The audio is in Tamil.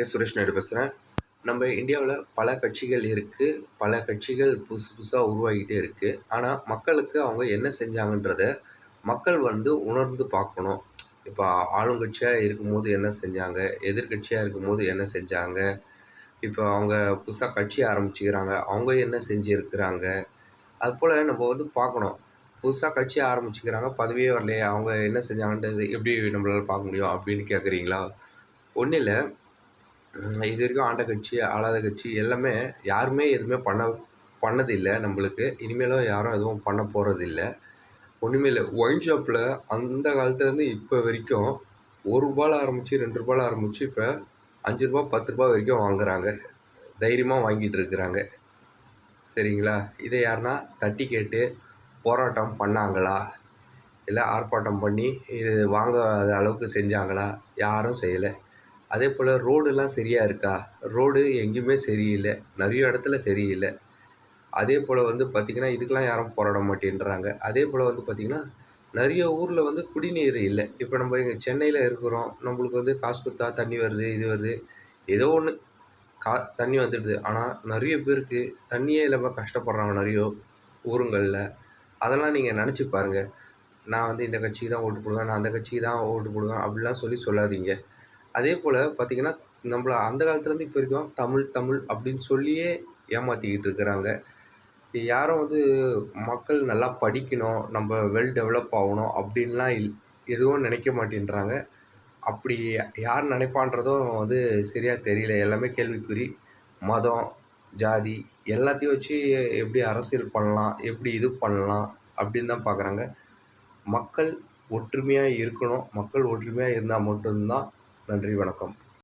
சுரேஷ் நாயுடு பேசுகிறேன். நம்ம இந்தியாவுல பல கட்சிகள் இருக்கு. பல கட்சிகள் புதுசு புதுசா உருவாகிட்டே இருக்கு. ஆனா, மக்களுக்கு அவங்க என்ன செஞ்சாங்கன்றத மக்கள் உணர்ந்து பார்க்கணும். இப்ப ஆளுங்கட்சியா இருக்கும்போது என்ன செஞ்சாங்க? எதிர்க்கட்சியா இருக்கும்போது என்ன செஞ்சாங்க? இப்ப அவங்க புதுசா கட்சி ஆரம்பிச்சுக்கிறாங்க. அவங்க என்ன செஞ்சிருக்கிறாங்க? அதுபோல நம்ம பார்க்கணும். புதுசா கட்சி ஆரம்பிச்சுக்கிறாங்க. பதவியே வரலையே! அவங்க என்ன செஞ்சாங்கன்றது எப்படி நம்மளால பார்க்க முடியும்? அப்படின்னு கேட்குறீங்களா? ஒண்ணும் இல்ல. இதுவரைக்கும் ஆண்ட கட்சி, ஆளாத கட்சி எல்லாமே யாருமே எதுவுமே பண்ணதில்ல நம்பளுக்கு. இனிமேலும் யாரும் எதுவும் பண்ண போறதில்ல. ஒண்ணுமே இல்ல. ஒயின் ஷாப்ல அந்த காலத்துலேருந்து இப்ப வரைக்கும் ரூ. 1ல ஆரம்பிச்சு, ரூ. 2ல ஆரம்பிச்சு, இப்ப ரூ. 5, ரூ. 10 வரைக்கும் வாங்குறாங்க. தைரியமா வாங்கிட்டு இருக்கிறாங்க. சரிங்களா? இத யாருன்னா தட்டி கேட்டு போராட்டம் பண்ணாங்களா? இல்ல ஆர்ப்பாட்டம் பண்ணி இது வாங்காத அளவுக்கு செஞ்சாங்களா? யாரும் செய்யல. அதேபோல் ரோடுலாம் சரியா இருக்கா? ரோடு எங்கேயுமே சரியில்ல. நெறைய இடத்துல சரியில்ல. அதேபோல் பார்த்தீங்கன்னா, இதுக்கெல்லாம் யாரும் போராட மாட்டேன்றாங்க. அதேபோல் பார்த்தீங்கன்னா, நெறைய ஊர்ல குடிநீர் இல்ல. இப்ப நம்ம இங்க சென்னையில இருக்கிறோம். நம்மளுக்கு காசு குடுத்தா தண்ணி வருது, இது வருது. ஏதோ ஒண்ணு தண்ணி வந்துடுது. ஆனா, நெறைய பேருக்கு தண்ணியே இல்லாம கஷ்டப்படுறாங்க நெறைய ஊருங்கள்ல. அதெல்லாம் நீங்க நெனச்சு பாருங்க. நான் இந்த கட்சிக்கு தான் ஓட்டு போடுவேன். நான் அந்த கட்சிக்கு தான் ஓட்டு போடுவேன். அப்படிலாம் சொல்லாதீங்க. அதேபோல பார்த்தீங்கன்னா, நம்மள அந்த காலத்துலேருந்து இப்போ வரைக்கும் தமிழ், தமிழ் அப்படின்னு சொல்லியே ஏமாத்திக்கிட்டு இருக்கிறாங்க. யாரும் மக்கள் நல்லா படிக்கணும், நம்ம வெல் டெவலப் ஆகணும் அப்படின்லாம் எதுவும் நினைக்க மாட்டேன்றாங்க. அப்படி யார் நினைப்பான்றதும் சரியா தெரியல. எல்லாமே கேள்விக்குறி. மதம், ஜாதி எல்லாத்தையும் வச்சு எப்படி அரசியல் பண்ணலாம், எப்படி இது பண்ணலாம் அப்படின்னு தான் பார்க்குறாங்க. மக்கள் ஒற்றுமையா இருக்கணும். மக்கள் ஒற்றுமையா இருந்தா மட்டும் தான். நன்றி, வணக்கம்.